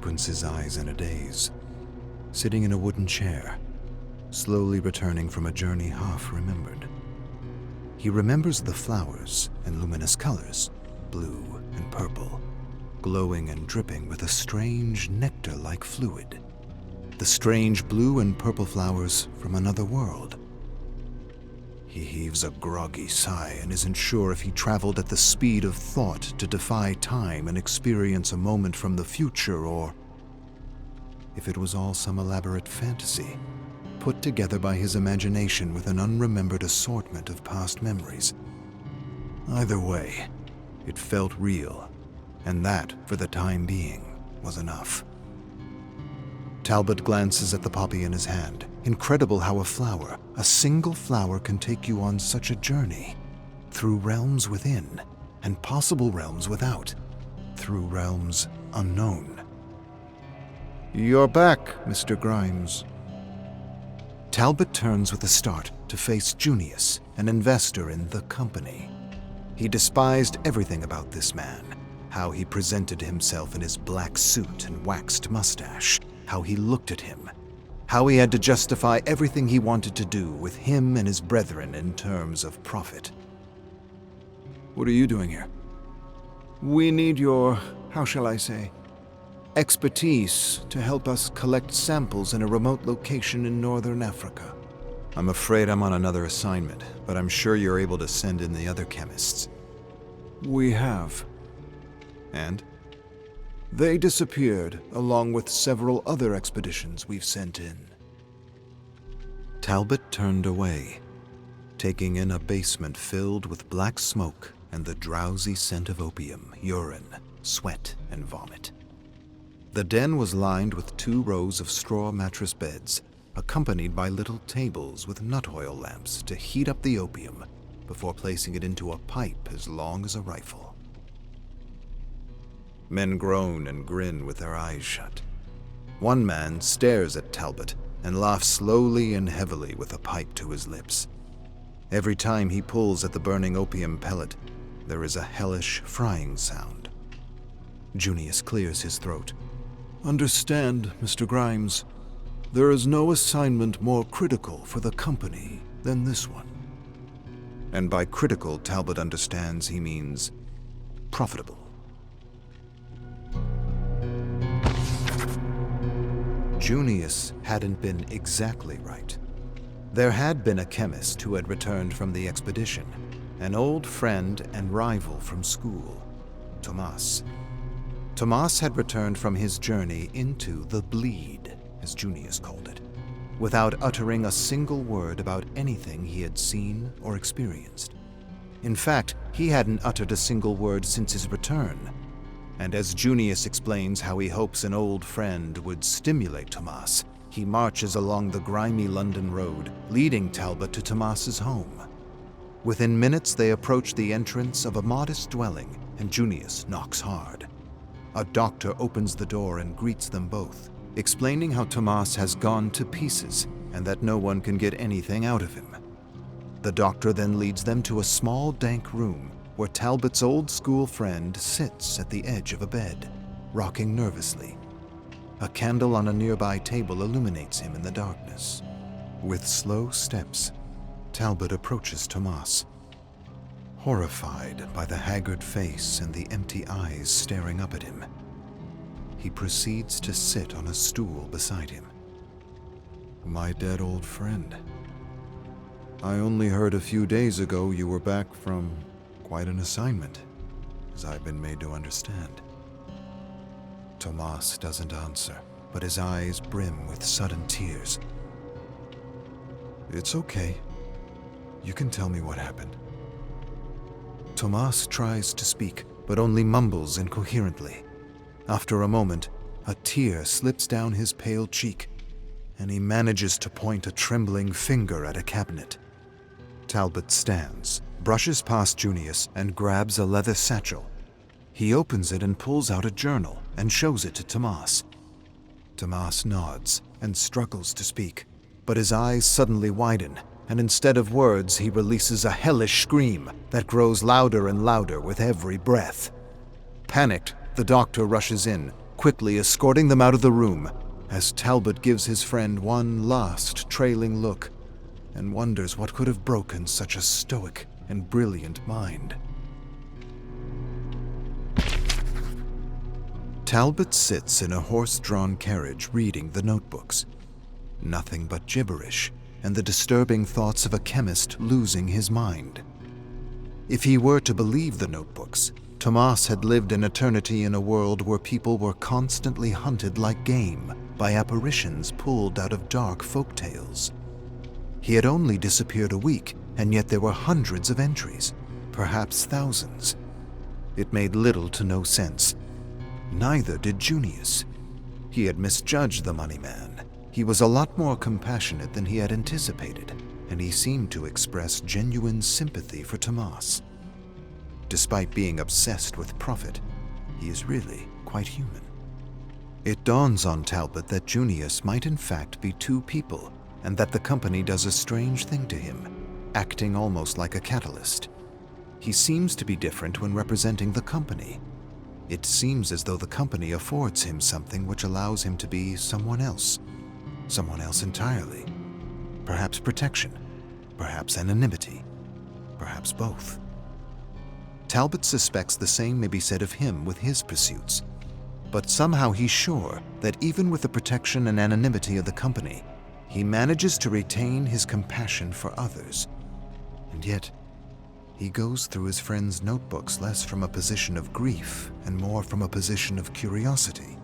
opens his eyes in a daze, sitting in a wooden chair, slowly returning from a journey half remembered. He remembers the flowers and luminous colors, blue and purple, glowing and dripping with a strange nectar-like fluid. The strange blue and purple flowers from another world. He heaves a groggy sigh and isn't sure if he traveled at the speed of thought to defy time and experience a moment from the future, or if it was all some elaborate fantasy put together by his imagination with an unremembered assortment of past memories. Either way, it felt real, and that, for the time being, was enough. Talbot glances at the poppy in his hand. Incredible how a single flower can take you on such a journey, through realms within, and possible realms without, through realms unknown. "You're back, Mr. Grimes." Talbot turns with a start to face Junius, an investor in the company. He despised everything about this man, how he presented himself in his black suit and waxed mustache, how he looked at him, how he had to justify everything he wanted to do with him and his brethren in terms of profit. "What are you doing here?" "We need your, how shall I say, expertise to help us collect samples in a remote location in northern Africa." "I'm afraid I'm on another assignment, but I'm sure you're able to send in the other chemists." "We have." "And?" "They disappeared, along with several other expeditions we've sent in." Talbot turned away, taking in a basement filled with black smoke and the drowsy scent of opium, urine, sweat, and vomit. The den was lined with 2 rows of straw mattress beds, accompanied by little tables with nut oil lamps to heat up the opium before placing it into a pipe as long as a rifle. Men groan and grin with their eyes shut. One man stares at Talbot and laughs slowly and heavily with a pipe to his lips. Every time he pulls at the burning opium pellet, there is a hellish frying sound. Junius clears his throat. "Understand, Mr. Grimes, there is no assignment more critical for the company than this one." And by critical, Talbot understands he means profitable. Junius hadn't been exactly right. There had been a chemist who had returned from the expedition, an old friend and rival from school, Tomas. Tomas had returned from his journey into the bleed, as Junius called it, without uttering a single word about anything he had seen or experienced. In fact, he hadn't uttered a single word since his return. And as Junius explains how he hopes an old friend would stimulate Tomas, he marches along the grimy London road, leading Talbot to Tomas's home. Within minutes, they approach the entrance of a modest dwelling, and Junius knocks hard. A doctor opens the door and greets them both, explaining how Tomas has gone to pieces and that no one can get anything out of him. The doctor then leads them to a small, dank room where Talbot's old school friend sits at the edge of a bed, rocking nervously. A candle on a nearby table illuminates him in the darkness. With slow steps, Talbot approaches Tomas. Horrified by the haggard face and the empty eyes staring up at him, he proceeds to sit on a stool beside him. "My dead old friend. I only heard a few days ago you were back from quite an assignment, as I've been made to understand." Tomas doesn't answer, but his eyes brim with sudden tears. "It's okay. You can tell me what happened." Tomas tries to speak, but only mumbles incoherently. After a moment, a tear slips down his pale cheek, and he manages to point a trembling finger at a cabinet. Talbot stands, brushes past Junius, and grabs a leather satchel. He opens it and pulls out a journal and shows it to Tomas. Tomas nods and struggles to speak, but his eyes suddenly widen, and instead of words, he releases a hellish scream that grows louder and louder with every breath. Panicked, the doctor rushes in, quickly escorting them out of the room as Talbot gives his friend one last trailing look and wonders what could have broken such a stoic and brilliant mind. Talbot sits in a horse-drawn carriage reading the notebooks. Nothing but gibberish and the disturbing thoughts of a chemist losing his mind. If he were to believe the notebooks, Tomas had lived an eternity in a world where people were constantly hunted like game by apparitions pulled out of dark folk tales. He had only disappeared a week, and yet there were hundreds of entries, perhaps thousands. It made little to no sense. Neither did Junius. He had misjudged the money man. He was a lot more compassionate than he had anticipated, and he seemed to express genuine sympathy for Tomas. Despite being obsessed with profit, he is really quite human. It dawns on Talbot that Junius might in fact be two people, and that the company does a strange thing to him, acting almost like a catalyst. He seems to be different when representing the company. It seems as though the company affords him something which allows him to be someone else entirely. Perhaps protection, perhaps anonymity, perhaps both. Talbot suspects the same may be said of him with his pursuits, but somehow he's sure that even with the protection and anonymity of the company, he manages to retain his compassion for others. And yet, he goes through his friend's notebooks less from a position of grief and more from a position of curiosity.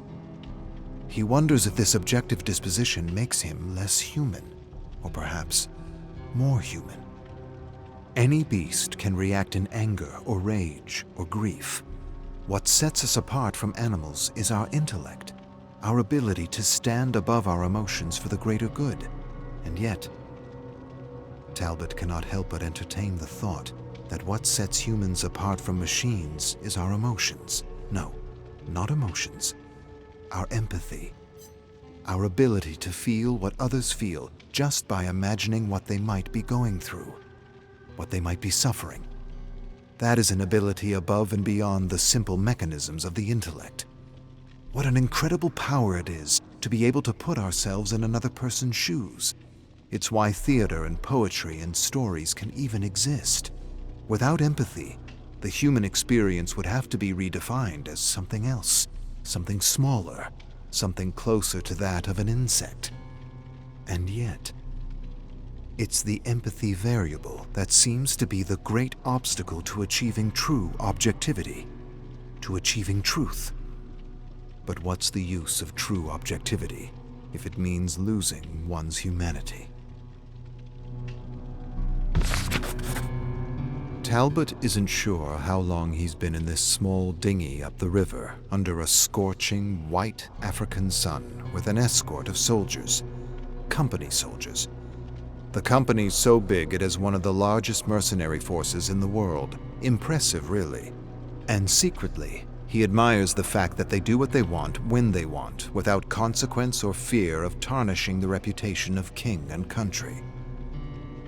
He wonders if this objective disposition makes him less human, or perhaps more human. Any beast can react in anger or rage or grief. What sets us apart from animals is our intellect, our ability to stand above our emotions for the greater good. And yet, Talbot cannot help but entertain the thought that what sets humans apart from machines is our emotions. No, not emotions. Our empathy. Our ability to feel what others feel just by imagining what they might be going through, what they might be suffering. That is an ability above and beyond the simple mechanisms of the intellect. What an incredible power it is to be able to put ourselves in another person's shoes. It's why theater and poetry and stories can even exist. Without empathy, the human experience would have to be redefined as something else, something smaller, something closer to that of an insect. And yet, it's the empathy variable that seems to be the great obstacle to achieving true objectivity, to achieving truth. But what's the use of true objectivity if it means losing one's humanity? Talbot isn't sure how long he's been in this small dinghy up the river under a scorching white African sun with an escort of soldiers, company soldiers. The company's so big it has one of the largest mercenary forces in the world. Impressive, really. And secretly, he admires the fact that they do what they want when they want, without consequence or fear of tarnishing the reputation of king and country.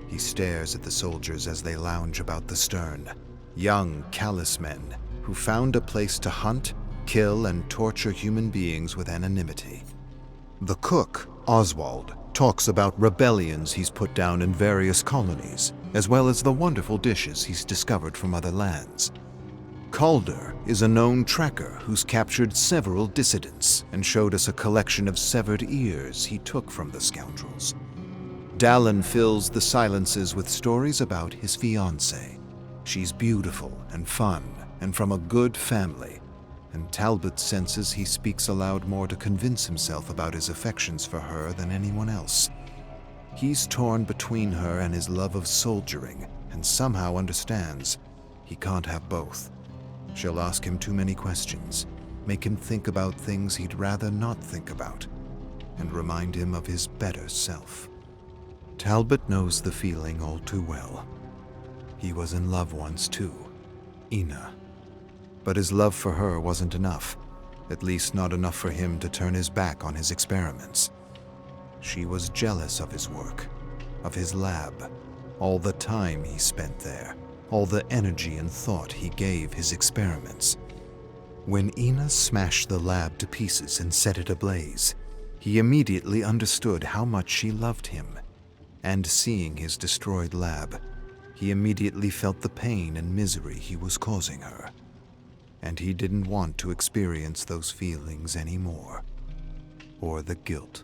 He stares at the soldiers as they lounge about the stern, young, callous men who found a place to hunt, kill, and torture human beings with anonymity. The cook, Oswald, talks about rebellions he's put down in various colonies, as well as the wonderful dishes he's discovered from other lands. Calder is a known tracker who's captured several dissidents and showed us a collection of severed ears he took from the scoundrels. Dallin fills the silences with stories about his fiancée. She's beautiful and fun and from a good family, and Talbot senses he speaks aloud more to convince himself about his affections for her than anyone else. He's torn between her and his love of soldiering, and somehow understands he can't have both. She'll ask him too many questions, make him think about things he'd rather not think about, and remind him of his better self. Talbot knows the feeling all too well. He was in love once too, Ina. But his love for her wasn't enough, at least not enough for him to turn his back on his experiments. She was jealous of his work, of his lab, all the time he spent there, all the energy and thought he gave his experiments. When Ina smashed the lab to pieces and set it ablaze, he immediately understood how much she loved him. And seeing his destroyed lab, he immediately felt the pain and misery he was causing her. And he didn't want to experience those feelings anymore, or the guilt.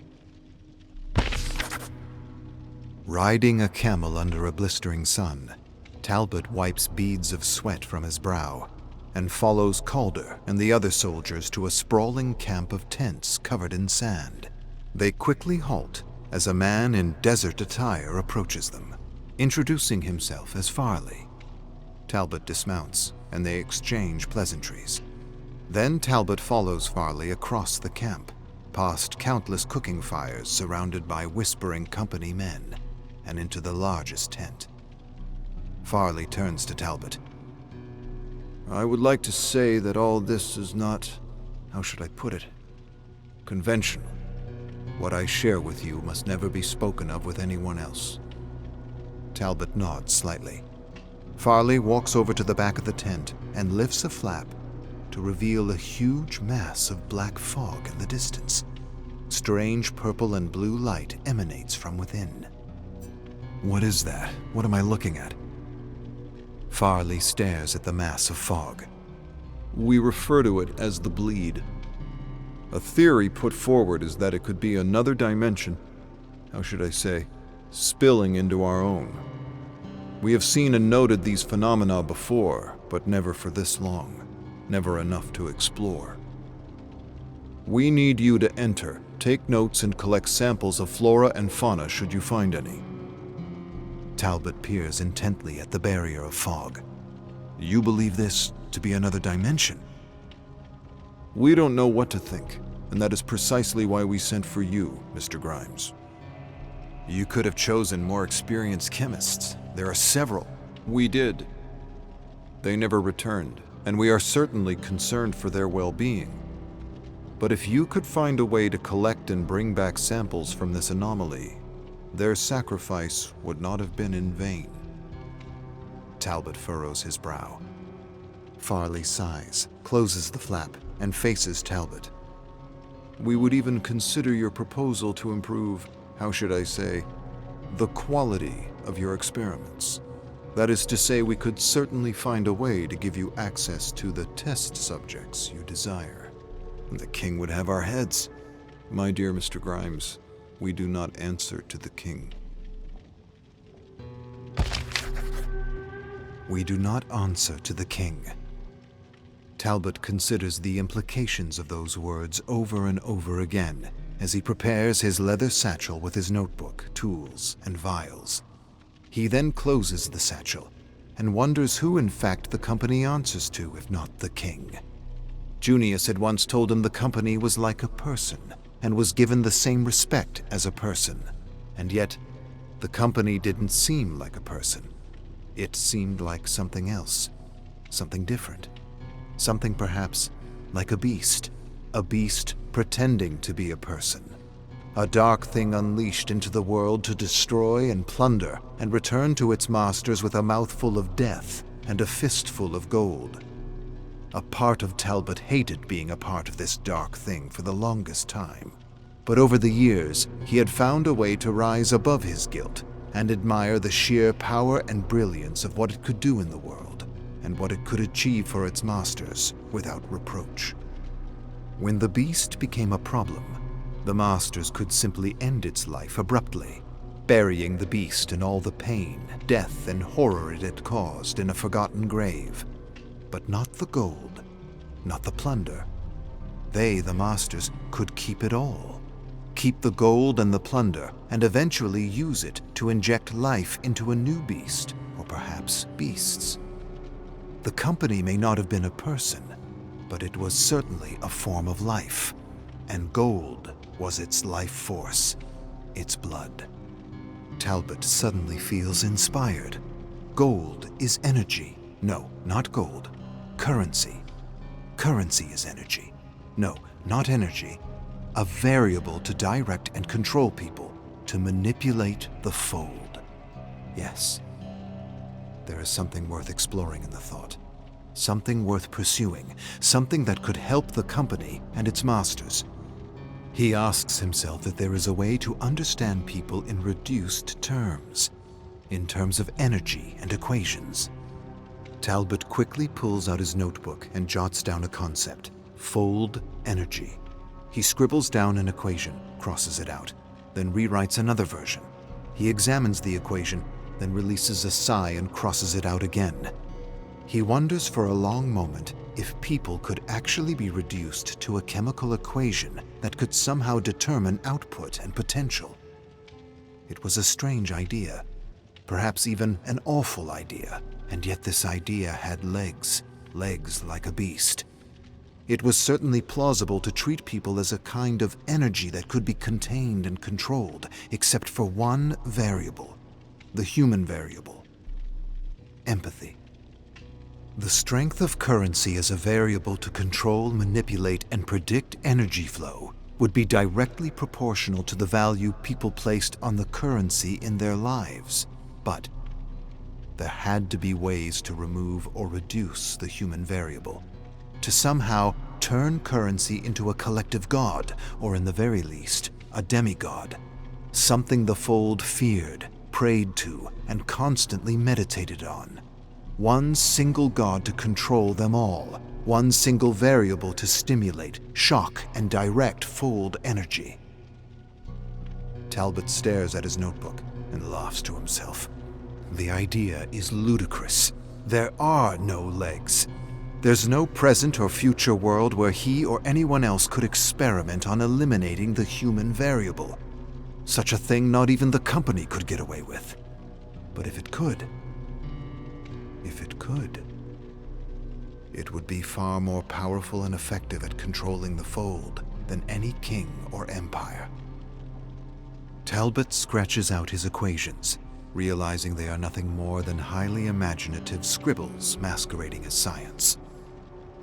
Riding a camel under a blistering sun, Talbot wipes beads of sweat from his brow and follows Calder and the other soldiers to a sprawling camp of tents covered in sand. They quickly halt as a man in desert attire approaches them, introducing himself as Farley. Talbot dismounts, and they exchange pleasantries. Then Talbot follows Farley across the camp, past countless cooking fires surrounded by whispering company men, and into the largest tent. Farley turns to Talbot. I would like to say that all this is not, how should I put it, conventional. What I share with you must never be spoken of with anyone else. Talbot nods slightly. Farley walks over to the back of the tent and lifts a flap to reveal a huge mass of black fog in the distance. Strange purple and blue light emanates from within. What is that? What am I looking at? Farley stares at the mass of fog. We refer to it as the bleed. A theory put forward is that it could be another dimension, how should I say, spilling into our own. We have seen and noted these phenomena before, but never for this long, never enough to explore. We need you to enter, take notes, and collect samples of flora and fauna should you find any. Talbot peers intently at the barrier of fog. You believe this to be another dimension? We don't know what to think, and that is precisely why we sent for you, Mr. Grimes. You could have chosen more experienced chemists. There are several. We did. They never returned, and we are certainly concerned for their well-being. But if you could find a way to collect and bring back samples from this anomaly, their sacrifice would not have been in vain. Talbot furrows his brow. Farley sighs, closes the flap, and faces Talbot. We would even consider your proposal to improve, how should I say, the quality of your experiments. That is to say, we could certainly find a way to give you access to the test subjects you desire. The king would have our heads. My dear Mr. Grimes, we do not answer to the king. We do not answer to the king. Talbot considers the implications of those words over and over again as he prepares his leather satchel with his notebook, tools, and vials. He then closes the satchel and wonders who in fact the company answers to if not the king. Junius had once told him the company was like a person and was given the same respect as a person, and yet the company didn't seem like a person. It seemed like something else, something different, something perhaps like a beast pretending to be a person, a dark thing unleashed into the world to destroy and plunder and return to its masters with a mouthful of death and a fistful of gold. A part of Talbot hated being a part of this dark thing for the longest time, but over the years he had found a way to rise above his guilt and admire the sheer power and brilliance of what it could do in the world and what it could achieve for its masters without reproach. When the beast became a problem, the masters could simply end its life abruptly, burying the beast in all the pain, death, and horror it had caused in a forgotten grave. But not the gold, not the plunder. They, the masters, could keep it all. Keep the gold and the plunder, and eventually use it to inject life into a new beast, or perhaps beasts. The company may not have been a person, but it was certainly a form of life, and gold was its life force, its blood. Talbot suddenly feels inspired. Gold is energy. No, not gold. Currency. Currency is energy. No, not energy. A variable to direct and control people, to manipulate the fold. Yes, there is something worth exploring in the thought. something worth pursuing, something that could help the company and its masters. He asks himself if there is a way to understand people in reduced terms, in terms of energy and equations. Talbot quickly pulls out his notebook and jots down a concept: fold energy. He scribbles down an equation, crosses it out, then rewrites another version. He examines the equation, then releases a sigh and crosses it out again. He wonders for a long moment if people could actually be reduced to a chemical equation that could somehow determine output and potential. It was a strange idea, perhaps even an awful idea, and yet this idea had legs like a beast. It was certainly plausible to treat people as a kind of energy that could be contained and controlled, except for one variable, the human variable: empathy. The strength of currency as a variable to control, manipulate, and predict energy flow would be directly proportional to the value people placed on the currency in their lives. But there had to be ways to remove or reduce the human variable, to somehow turn currency into a collective god, or in the very least, a demigod, something the Fold feared, prayed to, and constantly meditated on. One single god to control them all, one single variable to stimulate, shock, and direct Fold energy. Talbot stares at his notebook and laughs to himself. The idea is ludicrous. There are no legs. There's no present or future world where he or anyone else could experiment on eliminating the human variable. Such a thing not even the company could get away with. But if it could, it would be far more powerful and effective at controlling the Fold than any king or empire. Talbot scratches out his equations, realizing they are nothing more than highly imaginative scribbles masquerading as science.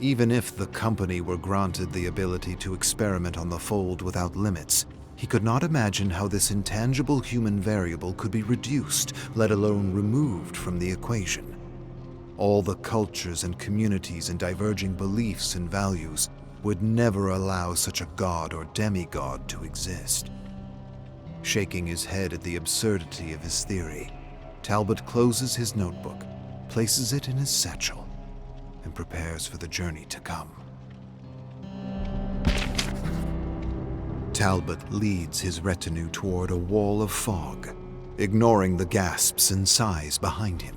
Even if the company were granted the ability to experiment on the Fold without limits, he could not imagine how this intangible human variable could be reduced, let alone removed from the equation. All the cultures and communities and diverging beliefs and values would never allow such a god or demigod to exist. Shaking his head at the absurdity of his theory, Talbot closes his notebook, places it in his satchel, and prepares for the journey to come. Talbot leads his retinue toward a wall of fog, ignoring the gasps and sighs behind him.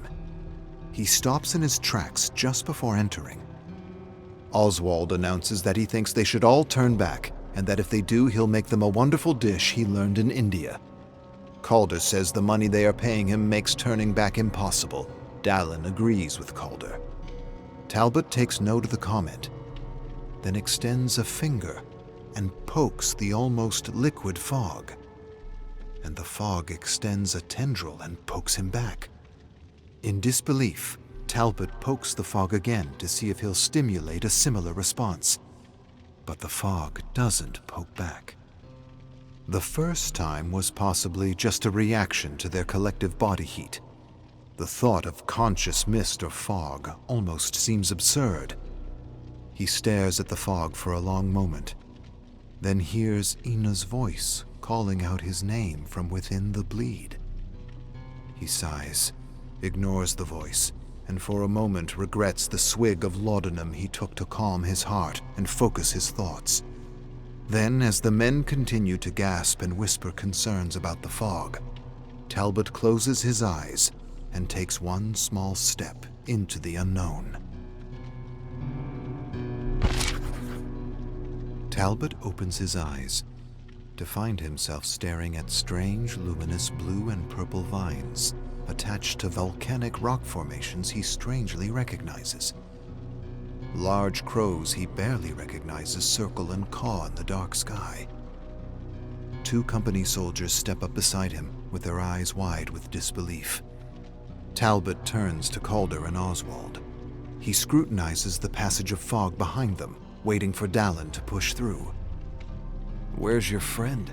He stops in his tracks just before entering. Oswald announces that he thinks they should all turn back, and that if they do, he'll make them a wonderful dish he learned in India. Calder says the money they are paying him makes turning back impossible. Dallin agrees with Calder. Talbot takes note of the comment, then extends a finger and pokes the almost liquid fog. And the fog extends a tendril and pokes him back. In disbelief, Talbot pokes the fog again to see if he'll stimulate a similar response. But the fog doesn't poke back. The first time was possibly just a reaction to their collective body heat. The thought of conscious mist or fog almost seems absurd. He stares at the fog for a long moment, then hears Ina's voice calling out his name from within the bleed. He sighs, ignores the voice, and for a moment regrets the swig of laudanum he took to calm his heart and focus his thoughts. Then, as the men continue to gasp and whisper concerns about the fog, Talbot closes his eyes and takes one small step into the unknown. Talbot opens his eyes to find himself staring at strange, luminous blue and purple vines attached to volcanic rock formations he strangely recognizes. Large crows he barely recognizes circle and caw in the dark sky. 2 company soldiers step up beside him with their eyes wide with disbelief. Talbot turns to Calder and Oswald. He scrutinizes the passage of fog behind them, waiting for Dallin to push through. "Where's your friend?"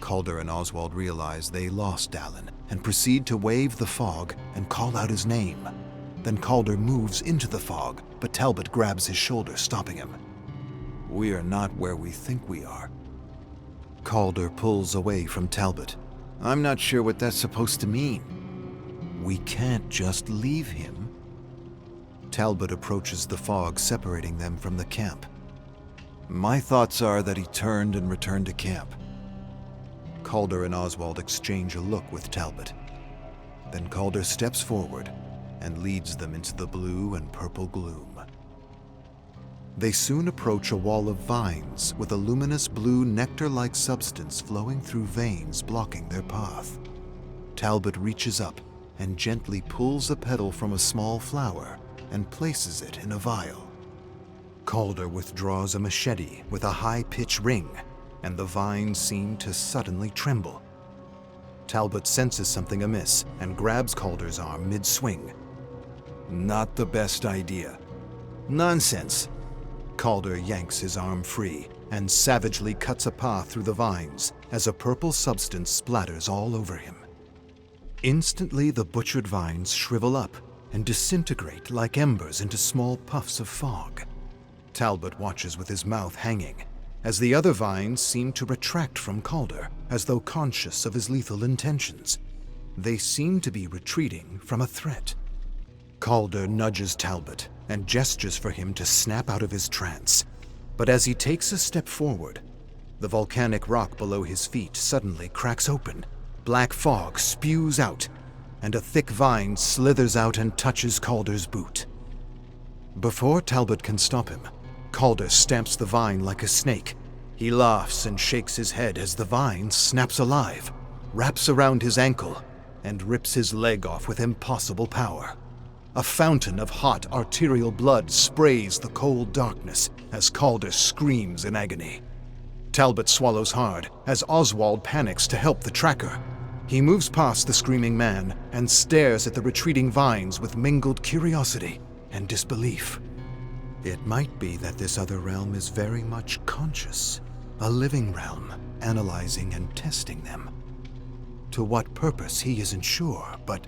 Calder and Oswald realize they lost Dallin and proceed to wave the fog and call out his name. Then Calder moves into the fog, but Talbot grabs his shoulder, stopping him. "We are not where we think we are." Calder pulls away from Talbot. "I'm not sure what that's supposed to mean." "We can't just leave him." Talbot approaches the fog separating them from the camp. "My thoughts are that he turned and returned to camp." Calder and Oswald exchange a look with Talbot. Then Calder steps forward and leads them into the blue and purple gloom. They soon approach a wall of vines with a luminous blue nectar-like substance flowing through veins blocking their path. Talbot reaches up and gently pulls a petal from a small flower and places it in a vial. Calder withdraws a machete with a high-pitched ring, and the vines seem to suddenly tremble. Talbot senses something amiss and grabs Calder's arm mid-swing. "Not the best idea." "Nonsense." Calder yanks his arm free and savagely cuts a path through the vines as a purple substance splatters all over him. Instantly, the butchered vines shrivel up and disintegrate like embers into small puffs of fog. Talbot watches with his mouth hanging as the other vines seem to retract from Calder, as though conscious of his lethal intentions. They seem to be retreating from a threat. Calder nudges Talbot and gestures for him to snap out of his trance. But as he takes a step forward, the volcanic rock below his feet suddenly cracks open. Black fog spews out, and a thick vine slithers out and touches Calder's boot. Before Talbot can stop him, Calder stamps the vine like a snake. He laughs and shakes his head as the vine snaps alive, wraps around his ankle, and rips his leg off with impossible power. A fountain of hot arterial blood sprays the cold darkness as Calder screams in agony. Talbot swallows hard as Oswald panics to help the tracker. He moves past the screaming man and stares at the retreating vines with mingled curiosity and disbelief. It might be that this other realm is very much conscious, a living realm, analyzing and testing them. To what purpose, he isn't sure, but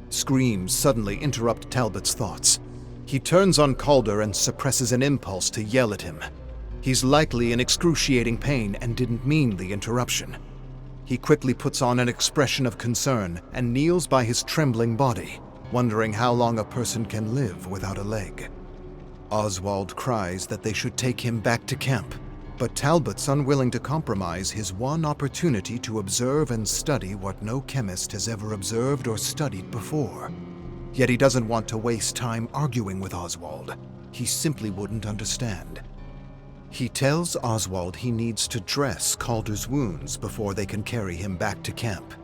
screams suddenly interrupt Talbot's thoughts. He turns on Calder and suppresses an impulse to yell at him. He's likely in excruciating pain and didn't mean the interruption. He quickly puts on an expression of concern and kneels by his trembling body, wondering how long a person can live without a leg. Oswald cries that they should take him back to camp, but Talbot's unwilling to compromise his one opportunity to observe and study what no chemist has ever observed or studied before. Yet he doesn't want to waste time arguing with Oswald. He simply wouldn't understand. He tells Oswald he needs to dress Calder's wounds before they can carry him back to camp.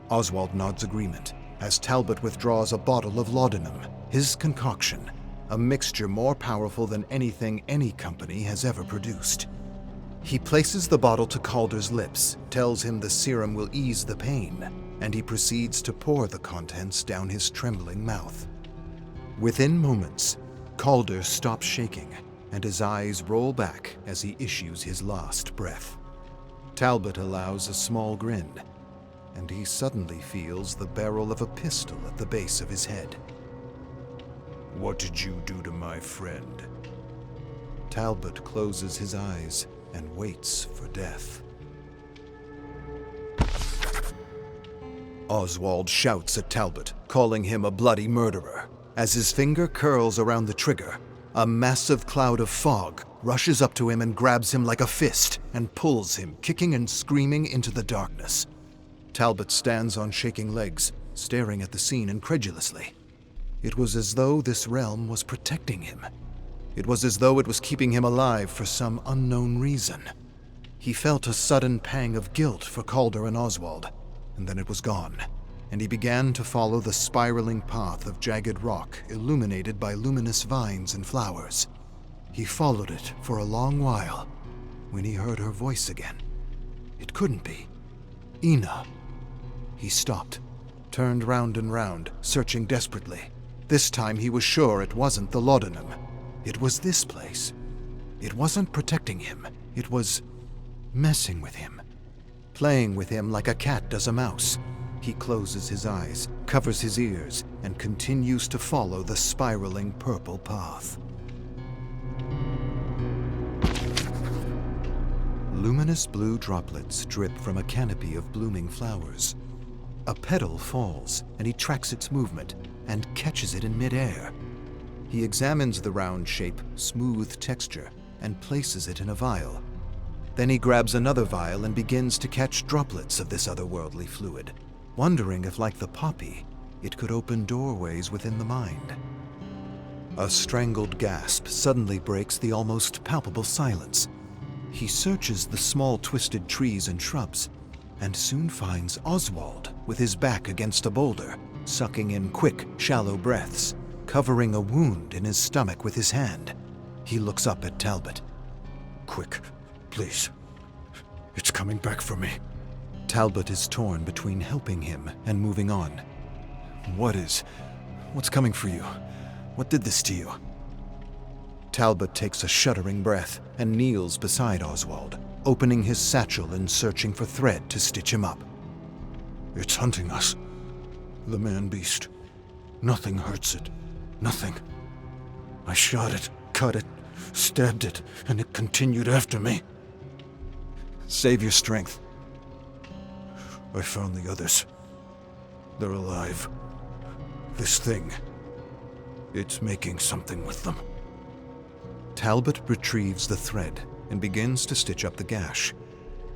Oswald nods agreement as Talbot withdraws a bottle of laudanum, his concoction, a mixture more powerful than anything any company has ever produced. He places the bottle to Calder's lips, tells him the serum will ease the pain, and he proceeds to pour the contents down his trembling mouth. Within moments, Calder stops shaking, and his eyes roll back as he issues his last breath. Talbot allows a small grin, and he suddenly feels the barrel of a pistol at the base of his head. "What did you do to my friend?" Talbot closes his eyes and waits for death. Oswald shouts at Talbot, calling him a bloody murderer. As his finger curls around the trigger, a massive cloud of fog rushes up to him and grabs him like a fist and pulls him, kicking and screaming, into the darkness. Talbot stands on shaking legs, staring at the scene incredulously. It was as though this realm was protecting him. It was as though it was keeping him alive for some unknown reason. He felt a sudden pang of guilt for Calder and Oswald, and then it was gone, and he began to follow the spiraling path of jagged rock illuminated by luminous vines and flowers. He followed it for a long while when he heard her voice again. It couldn't be. Ina. He stopped, turned round and round, searching desperately. This time he was sure it wasn't the laudanum. It was this place. It wasn't protecting him. It was messing with him, playing with him like a cat does a mouse. He closes his eyes, covers his ears, and continues to follow the spiraling purple path. Luminous blue droplets drip from a canopy of blooming flowers. A petal falls, and he tracks its movement and catches it in midair. He examines the round shape, smooth texture, and places it in a vial. Then he grabs another vial and begins to catch droplets of this otherworldly fluid, wondering if, like the poppy, it could open doorways within the mind. A strangled gasp suddenly breaks the almost palpable silence. He searches the small twisted trees and shrubs, and soon finds Oswald with his back against a boulder, sucking in quick, shallow breaths, covering a wound in his stomach with his hand. He looks up at Talbot. "Quick, please. It's coming back for me." Talbot is torn between helping him and moving on. What's coming for you? What did this to you?" Talbot takes a shuddering breath and kneels beside Oswald, opening his satchel and searching for thread to stitch him up. "It's hunting us. The man-beast. Nothing hurts it. Nothing. I shot it, cut it, stabbed it, and it continued after me." "Save your strength." "I found the others. They're alive. This thing. It's making something with them." Talbot retrieves the thread and begins to stitch up the gash.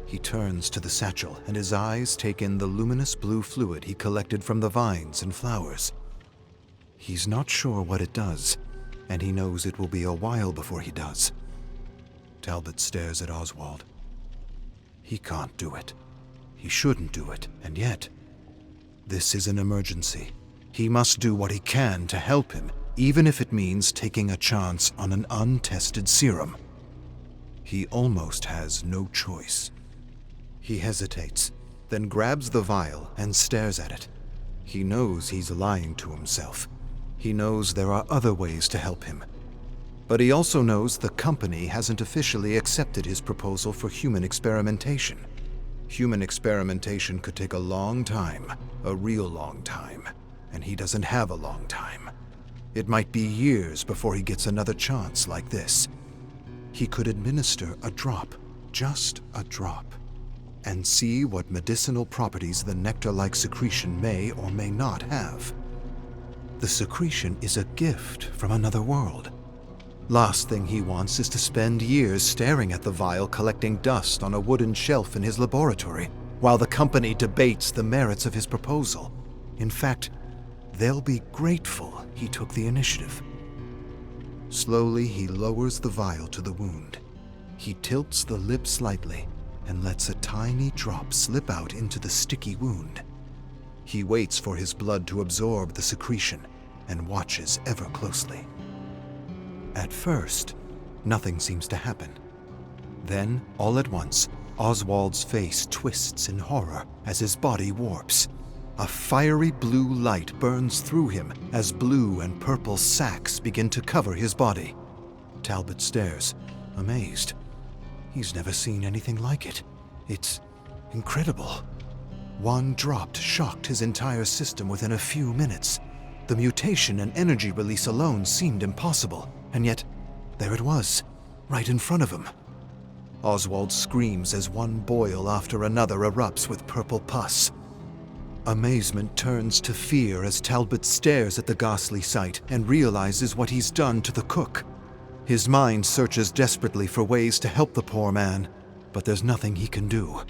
He turns to the satchel, and his eyes take in the luminous blue fluid he collected from the vines and flowers. He's not sure what it does, and he knows it will be a while before he does. Talbot stares at Oswald. He can't do it. He shouldn't do it, and yet, this is an emergency. He must do what he can to help him, even if it means taking a chance on an untested serum. He almost has no choice. He hesitates, then grabs the vial and stares at it. He knows he's lying to himself. He knows there are other ways to help him. But he also knows the company hasn't officially accepted his proposal for human experimentation. Human experimentation could take a long time, a real long time, and he doesn't have a long time. It might be years before he gets another chance like this. He could administer a drop, just a drop, and see what medicinal properties the nectar-like secretion may or may not have. The secretion is a gift from another world. Last thing he wants is to spend years staring at the vial collecting dust on a wooden shelf in his laboratory, while the company debates the merits of his proposal. In fact, they'll be grateful he took the initiative. Slowly, he lowers the vial to the wound. He tilts the lip slightly and lets a tiny drop slip out into the sticky wound. He waits for his blood to absorb the secretion and watches ever closely. At first, nothing seems to happen. Then, all at once, Oswald's face twists in horror as his body warps. A fiery blue light burns through him as blue and purple sacs begin to cover his body. Talbot stares, amazed. He's never seen anything like it. It's incredible. One drop shocked his entire system within a few minutes. The mutation and energy release alone seemed impossible, and yet there it was, right in front of him. Oswald screams as one boil after another erupts with purple pus. Amazement turns to fear as Talbot stares at the ghastly sight and realizes what he's done to the cook. His mind searches desperately for ways to help the poor man, but there's nothing he can do.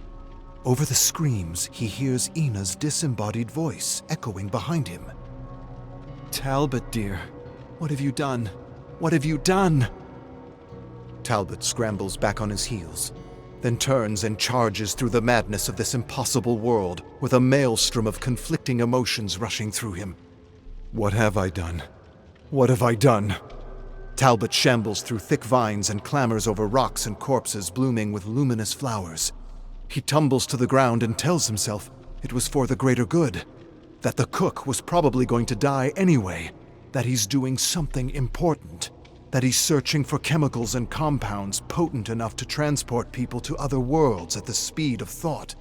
Over the screams, he hears Ina's disembodied voice echoing behind him. "Talbot, dear, what have you done? What have you done?" Talbot scrambles back on his heels, then turns and charges through the madness of this impossible world with a maelstrom of conflicting emotions rushing through him. "What have I done? What have I done?" Talbot shambles through thick vines and clambers over rocks and corpses blooming with luminous flowers. He tumbles to the ground and tells himself it was for the greater good, that the cook was probably going to die anyway, that he's doing something important, that he's searching for chemicals and compounds potent enough to transport people to other worlds at the speed of thought.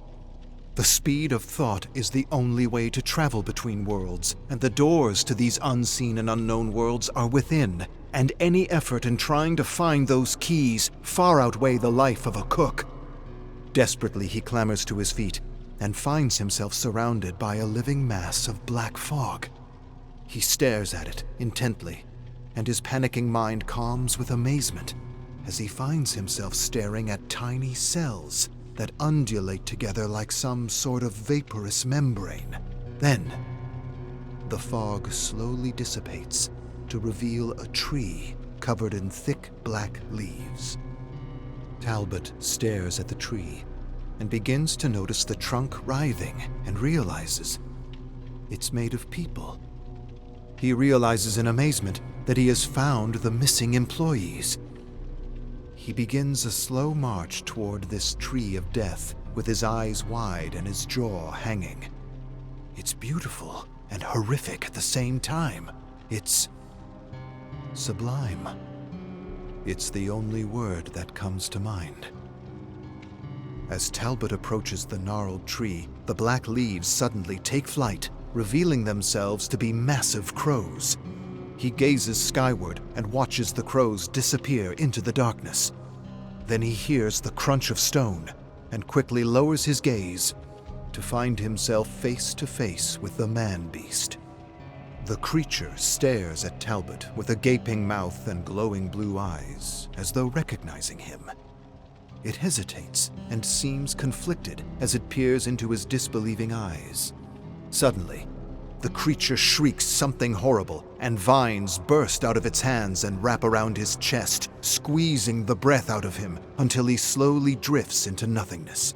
The speed of thought is the only way to travel between worlds, and the doors to these unseen and unknown worlds are within, and any effort in trying to find those keys far outweigh the life of a cook. Desperately, he clambers to his feet and finds himself surrounded by a living mass of black fog. He stares at it intently, and his panicking mind calms with amazement as he finds himself staring at tiny cells that undulate together like some sort of vaporous membrane. Then, the fog slowly dissipates to reveal a tree covered in thick black leaves. Talbot stares at the tree and begins to notice the trunk writhing and realizes it's made of people. He realizes in amazement that he has found the missing employees. He begins a slow march toward this tree of death with his eyes wide and his jaw hanging. It's beautiful and horrific at the same time. It's sublime. It's the only word that comes to mind. As Talbot approaches the gnarled tree, the black leaves suddenly take flight, revealing themselves to be massive crows. He gazes skyward and watches the crows disappear into the darkness. Then he hears the crunch of stone and quickly lowers his gaze to find himself face to face with the man-beast. The creature stares at Talbot with a gaping mouth and glowing blue eyes, as though recognizing him. It hesitates and seems conflicted as it peers into his disbelieving eyes. Suddenly, the creature shrieks something horrible, and vines burst out of its hands and wrap around his chest, squeezing the breath out of him until he slowly drifts into nothingness.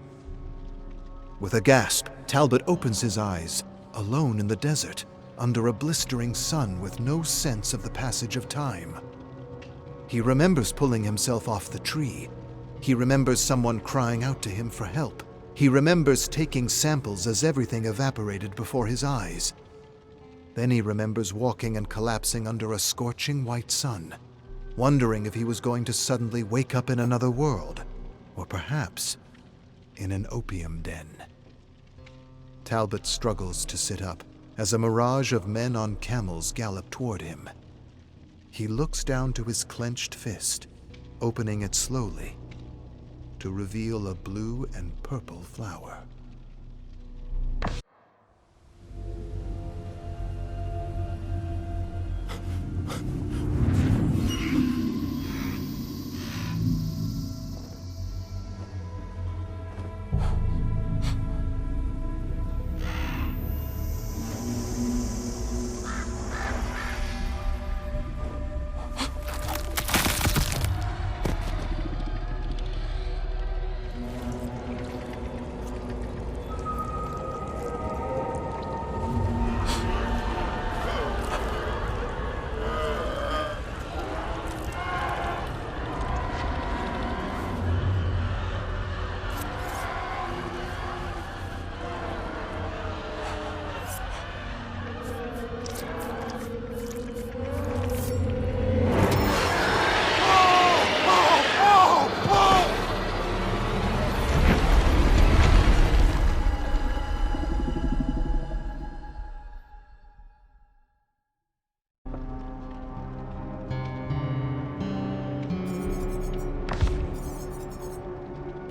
With a gasp, Talbot opens his eyes, alone in the desert, under a blistering sun with no sense of the passage of time. He remembers pulling himself off the tree. He remembers someone crying out to him for help. He remembers taking samples as everything evaporated before his eyes. Then he remembers walking and collapsing under a scorching white sun, wondering if he was going to suddenly wake up in another world, or perhaps in an opium den. Talbot struggles to sit up as a mirage of men on camels gallop toward him. He looks down to his clenched fist, opening it slowly to reveal a blue and purple flower.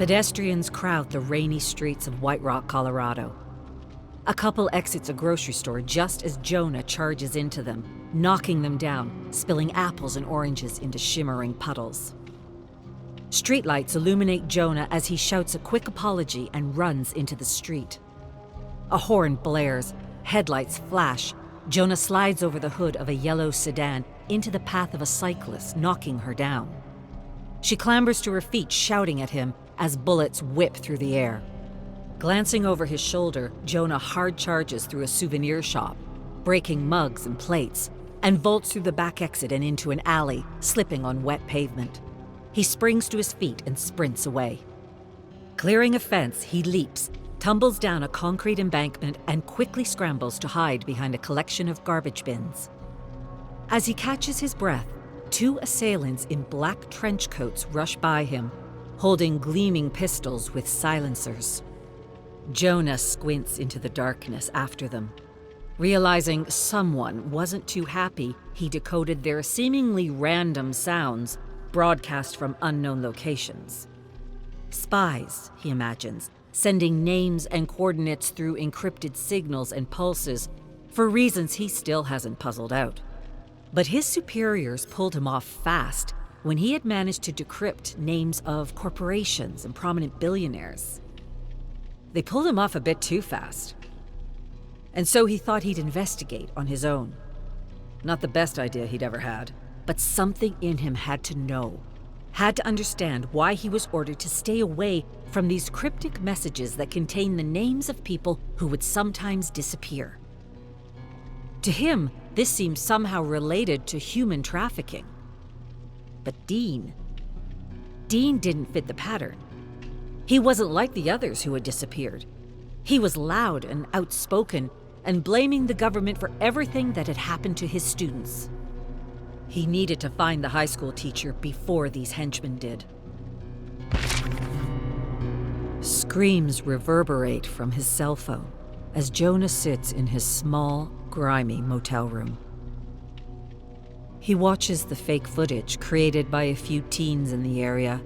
Pedestrians crowd the rainy streets of White Rock, Colorado. A couple exits a grocery store just as Jonah charges into them, knocking them down, spilling apples and oranges into shimmering puddles. Streetlights illuminate Jonah as he shouts a quick apology and runs into the street. A horn blares, headlights flash. Jonah slides over the hood of a yellow sedan into the path of a cyclist, knocking her down. She clambers to her feet, shouting at him as bullets whip through the air. Glancing over his shoulder, Jonah hard charges through a souvenir shop, breaking mugs and plates, and vaults through the back exit and into an alley, slipping on wet pavement. He springs to his feet and sprints away. Clearing a fence, he leaps, tumbles down a concrete embankment, and quickly scrambles to hide behind a collection of garbage bins. As he catches his breath, two assailants in black trench coats rush by him, holding gleaming pistols with silencers. Jonah squints into the darkness after them. Realizing someone wasn't too happy, he decoded their seemingly random sounds broadcast from unknown locations. Spies, he imagines, sending names and coordinates through encrypted signals and pulses for reasons he still hasn't puzzled out. But his superiors pulled him off fast when he had managed to decrypt names of corporations and prominent billionaires. They pulled him off a bit too fast. And so he thought he'd investigate on his own. Not the best idea he'd ever had, but something in him had to know, had to understand why he was ordered to stay away from these cryptic messages that contain the names of people who would sometimes disappear. To him, this seemed somehow related to human trafficking. But Dean didn't fit the pattern. He wasn't like the others who had disappeared. He was loud and outspoken and blaming the government for everything that had happened to his students. He needed to find the high school teacher before these henchmen did. Screams reverberate from his cell phone as Jonah sits in his small, grimy motel room. He watches the fake footage created by a few teens in the area.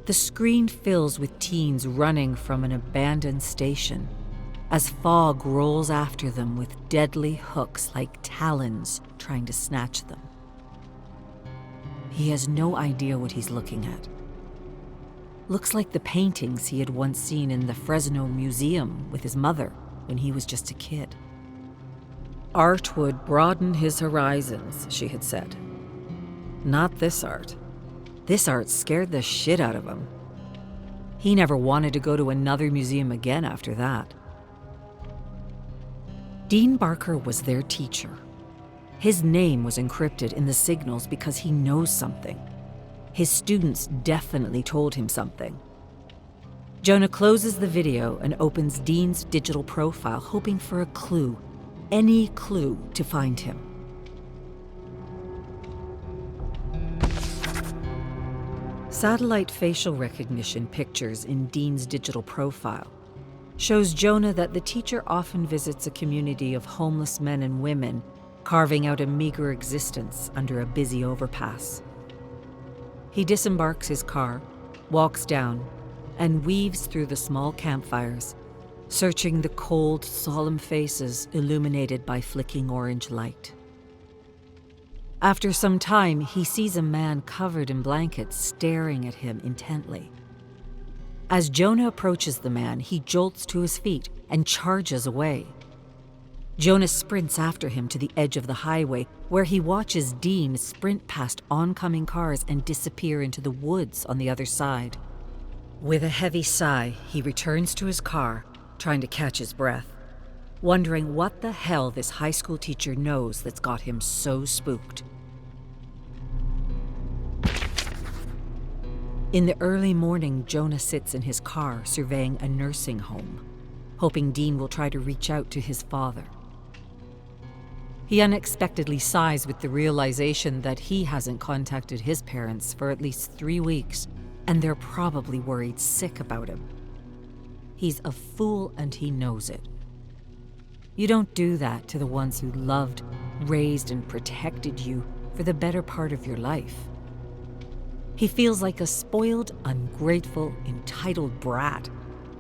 The screen fills with teens running from an abandoned station as fog rolls after them with deadly hooks like talons trying to snatch them. He has no idea what he's looking at. Looks like the paintings he had once seen in the Fresno Museum with his mother when he was just a kid. Art would broaden his horizons, she had said. Not this art. This art scared the shit out of him. He never wanted to go to another museum again after that. Dean Barker was their teacher. His name was encrypted in the signals because he knows something. His students definitely told him something. Jonah closes the video and opens Dean's digital profile, hoping for a clue, any clue to find him. Satellite facial recognition pictures in Dean's digital profile shows Jonah that the teacher often visits a community of homeless men and women, carving out a meager existence under a busy overpass. He disembarks his car, walks down, and weaves through the small campfires, searching the cold, solemn faces illuminated by flicking orange light. After some time, he sees a man covered in blankets staring at him intently. As Jonah approaches the man, he jolts to his feet and charges away. Jonah sprints after him to the edge of the highway, where he watches Dean sprint past oncoming cars and disappear into the woods on the other side. With a heavy sigh, he returns to his car, trying to catch his breath, wondering what the hell this high school teacher knows that's got him so spooked. In the early morning, Jonah sits in his car surveying a nursing home, hoping Dean will try to reach out to his father. He unexpectedly sighs with the realization that he hasn't contacted his parents for at least 3 weeks, and they're probably worried sick about him. He's a fool and he knows it. You don't do that to the ones who loved, raised, and protected you for the better part of your life. He feels like a spoiled, ungrateful, entitled brat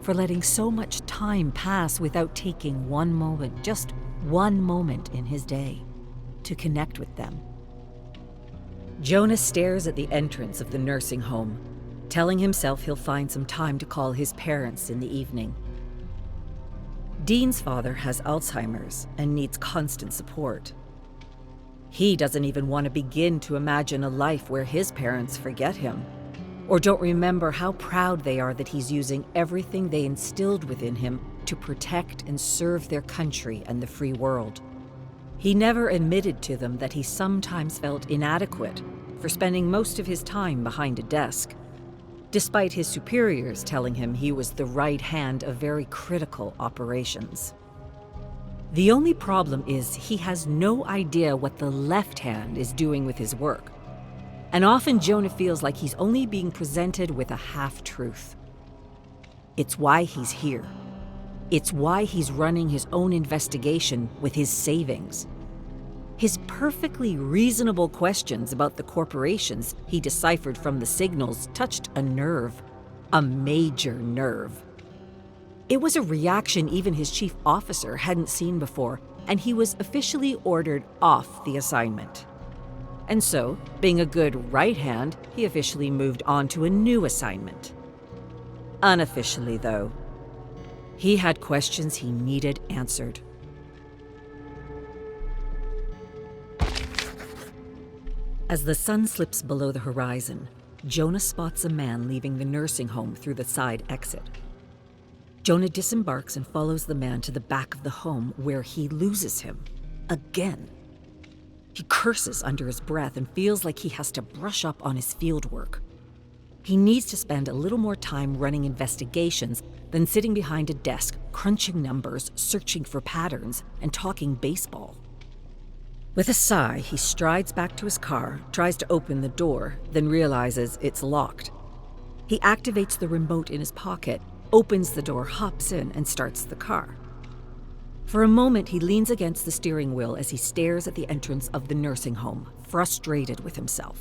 for letting so much time pass without taking one moment, just one moment in his day, to connect with them. Jonah stares at the entrance of the nursing home, telling himself he'll find some time to call his parents in the evening. Dean's father has Alzheimer's and needs constant support. He doesn't even want to begin to imagine a life where his parents forget him, or don't remember how proud they are that he's using everything they instilled within him to protect and serve their country and the free world. He never admitted to them that he sometimes felt inadequate for spending most of his time behind a desk, despite his superiors telling him he was the right hand of very critical operations. The only problem is he has no idea what the left hand is doing with his work. And often Jonah feels like he's only being presented with a half-truth. It's why he's here, It's why he's running his own investigation with his savings. His perfectly reasonable questions about the corporations he deciphered from the signals touched a nerve, a major nerve. It was a reaction even his chief officer hadn't seen before, and he was officially ordered off the assignment. And so, being a good right hand, he officially moved on to a new assignment. Unofficially, though, he had questions he needed answered. As the sun slips below the horizon, Jonah spots a man leaving the nursing home through the side exit. Jonah disembarks and follows the man to the back of the home, where he loses him. Again. He curses under his breath and feels like he has to brush up on his field work. He needs to spend a little more time running investigations than sitting behind a desk, crunching numbers, searching for patterns, and talking baseball. With a sigh, he strides back to his car, tries to open the door, then realizes it's locked. He activates the remote in his pocket, opens the door, hops in, and starts the car. For a moment, he leans against the steering wheel as he stares at the entrance of the nursing home, frustrated with himself.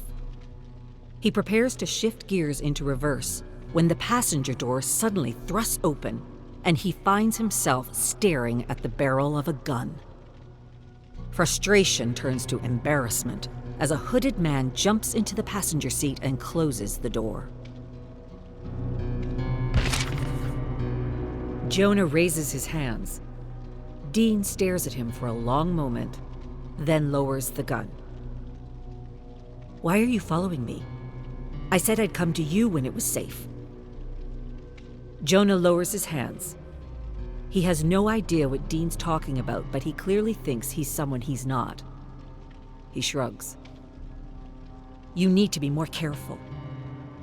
He prepares to shift gears into reverse when the passenger door suddenly thrusts open and he finds himself staring at the barrel of a gun. Frustration turns to embarrassment as a hooded man jumps into the passenger seat and closes the door. Jonah raises his hands. Dean stares at him for a long moment, then lowers the gun. "Why are you following me? I said I'd come to you when it was safe." Jonah lowers his hands. He has no idea what Dean's talking about, but he clearly thinks he's someone he's not. He shrugs. "You need to be more careful.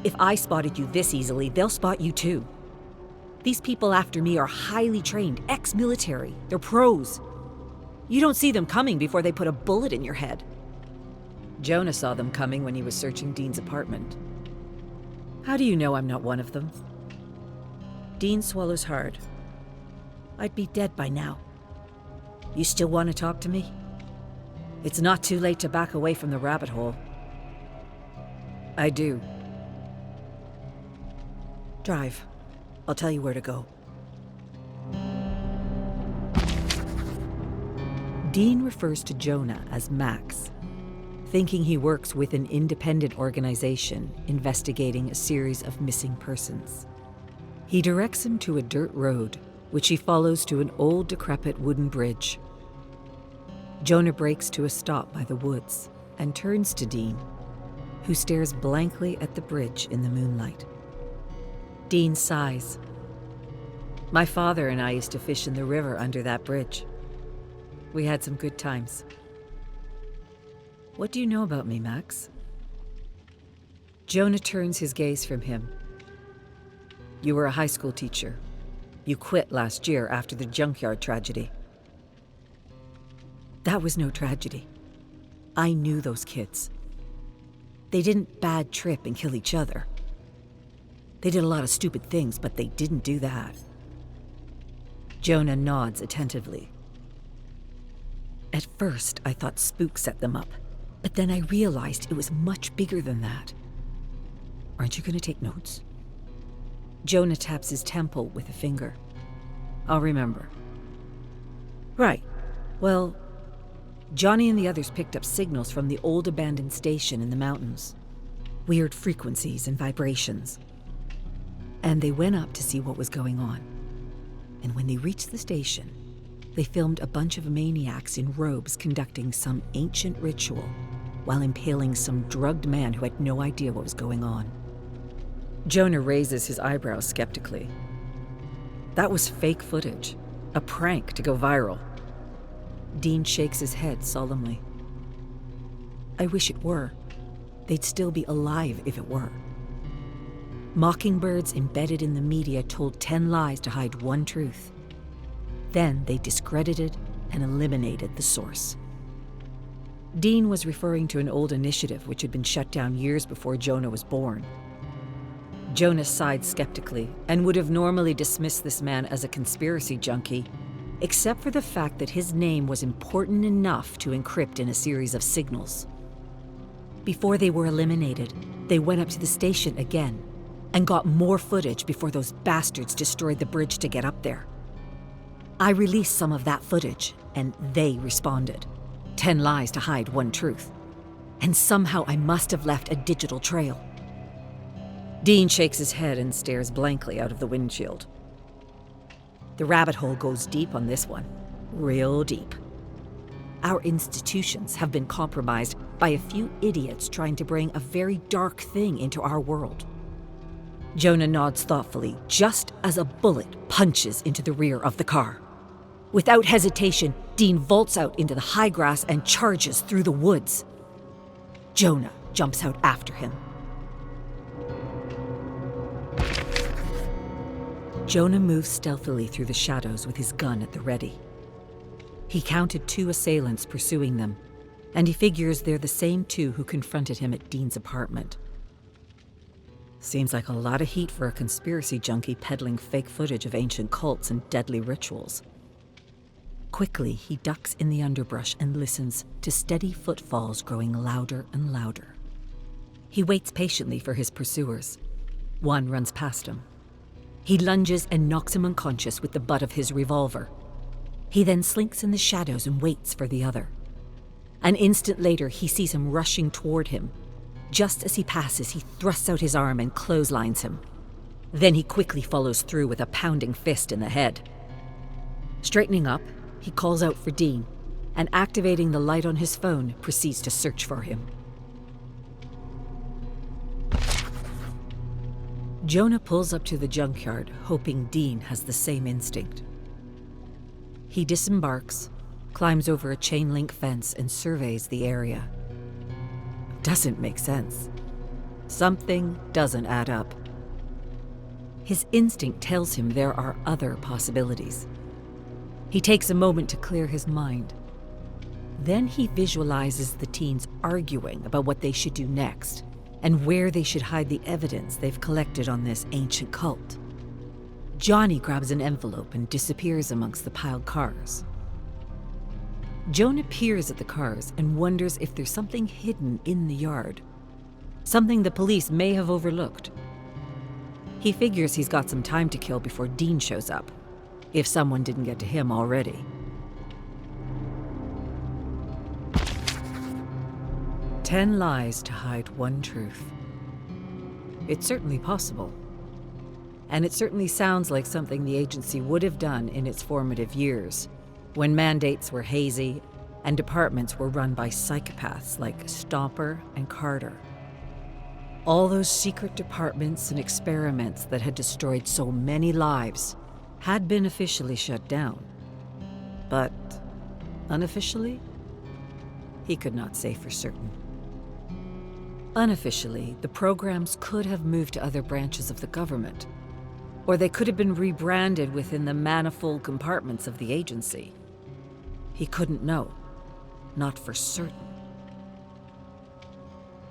If I spotted you this easily, they'll spot you too. These people after me are highly trained, ex-military. They're pros. You don't see them coming before they put a bullet in your head." Jonah saw them coming when he was searching Dean's apartment. "How do you know I'm not one of them?" Dean swallows hard. "I'd be dead by now. You still want to talk to me? It's not too late to back away from the rabbit hole." "I do." "Drive. I'll tell you where to go." Dean refers to Jonah as Max, thinking he works with an independent organization investigating a series of missing persons. He directs him to a dirt road, which he follows to an old, decrepit wooden bridge. Jonah brakes to a stop by the woods and turns to Dean, who stares blankly at the bridge in the moonlight. Dean sighs. "My father and I used to fish in the river under that bridge. We had some good times." "What do you know about me, Max?" Jonah turns his gaze from him. "You were a high school teacher. You quit last year after the junkyard tragedy." "That was no tragedy. I knew those kids. They didn't bad trip and kill each other. They did a lot of stupid things, but they didn't do that." Jonah nods attentively. "At first, I thought spooks set them up, but then I realized it was much bigger than that. Aren't you going to take notes?" Jonah taps his temple with a finger. "I'll remember." "Right. Well, Johnny and the others picked up signals from the old abandoned station in the mountains. Weird frequencies and vibrations. And they went up to see what was going on. And when they reached the station, they filmed a bunch of maniacs in robes conducting some ancient ritual while impaling some drugged man who had no idea what was going on." Jonah raises his eyebrows skeptically. "That was fake footage, a prank to go viral." Dean shakes his head solemnly. "I wish it were. They'd still be alive if it were. Mockingbirds embedded in the media told 10 lies to hide one truth. Then they discredited and eliminated the source." Dean was referring to an old initiative which had been shut down years before Jonah was born. Jonah sighed skeptically and would have normally dismissed this man as a conspiracy junkie, except for the fact that his name was important enough to encrypt in a series of signals. Before they were eliminated, they went up to the station again and got more footage before those bastards destroyed the bridge to get up there. I released some of that footage, and they responded. 10 lies to hide one truth. And somehow I must have left a digital trail. Dean shakes his head and stares blankly out of the windshield. The rabbit hole goes deep on this one, real deep. Our institutions have been compromised by a few idiots trying to bring a very dark thing into our world. Jonah nods thoughtfully, just as a bullet punches into the rear of the car. Without hesitation, Dean vaults out into the high grass and charges through the woods. Jonah jumps out after him. Jonah moves stealthily through the shadows with his gun at the ready. He counted 2 assailants pursuing them, and he figures they're the same 2 who confronted him at Dean's apartment. Seems like a lot of heat for a conspiracy junkie peddling fake footage of ancient cults and deadly rituals. Quickly, he ducks in the underbrush and listens to steady footfalls growing louder and louder. He waits patiently for his pursuers. One runs past him. He lunges and knocks him unconscious with the butt of his revolver. He then slinks in the shadows and waits for the other. An instant later, he sees him rushing toward him. Just as he passes, he thrusts out his arm and clotheslines him. Then he quickly follows through with a pounding fist in the head. Straightening up, he calls out for Dean, and activating the light on his phone, proceeds to search for him. Jonah pulls up to the junkyard, hoping Dean has the same instinct. He disembarks, climbs over a chain-link fence, and surveys the area. Doesn't make sense. Something doesn't add up. His instinct tells him there are other possibilities. He takes a moment to clear his mind. Then he visualizes the teens arguing about what they should do next and where they should hide the evidence they've collected on this ancient cult. Johnny grabs an envelope and disappears amongst the piled cars. Jonah peers at the cars and wonders if there's something hidden in the yard, something the police may have overlooked. He figures he's got some time to kill before Dean shows up, if someone didn't get to him already. "10 lies to hide one truth." It's certainly possible. And it certainly sounds like something the agency would have done in its formative years, when mandates were hazy and departments were run by psychopaths like Stomper and Carter. All those secret departments and experiments that had destroyed so many lives had been officially shut down. But unofficially, he could not say for certain. Unofficially, the programs could have moved to other branches of the government, or they could have been rebranded within the manifold compartments of the agency. He couldn't know, not for certain.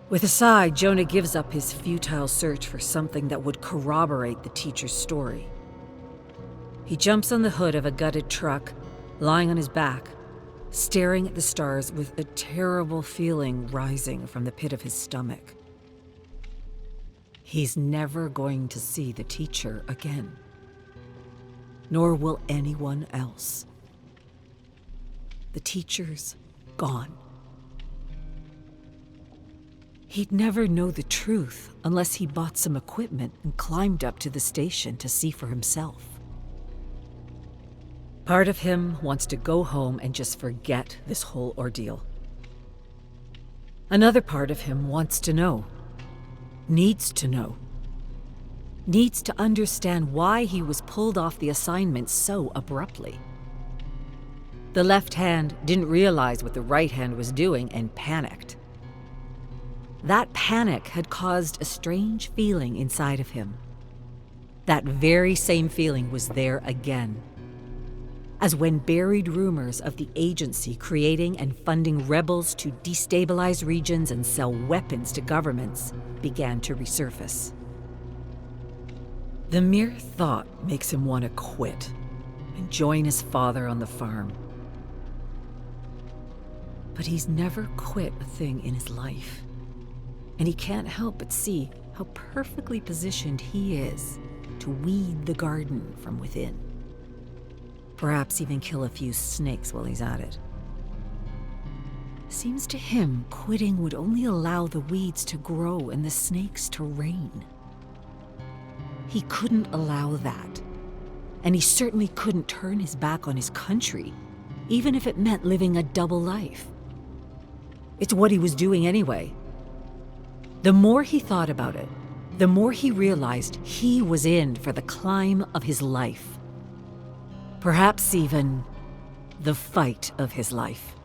With a sigh, Jonah gives up his futile search for something that would corroborate the teacher's story. He jumps on the hood of a gutted truck, lying on his back, staring at the stars with a terrible feeling rising from the pit of his stomach. He's never going to see the teacher again, nor will anyone else. The teacher's gone. He'd never know the truth unless he bought some equipment and climbed up to the station to see for himself. Part of him wants to go home and just forget this whole ordeal. Another part of him wants to know, needs to know, needs to understand why he was pulled off the assignment so abruptly. The left hand didn't realize what the right hand was doing and panicked. That panic had caused a strange feeling inside of him. That very same feeling was there again, as when buried rumors of the agency creating and funding rebels to destabilize regions and sell weapons to governments began to resurface. The mere thought makes him want to quit and join his father on the farm. But he's never quit a thing in his life, and he can't help but see how perfectly positioned he is to weed the garden from within. Perhaps even kill a few snakes while he's at it. Seems to him quitting would only allow the weeds to grow and the snakes to reign. He couldn't allow that, and he certainly couldn't turn his back on his country, even if it meant living a double life. It's what he was doing anyway. The more he thought about it, the more he realized he was in for the climb of his life. Perhaps even the fight of his life.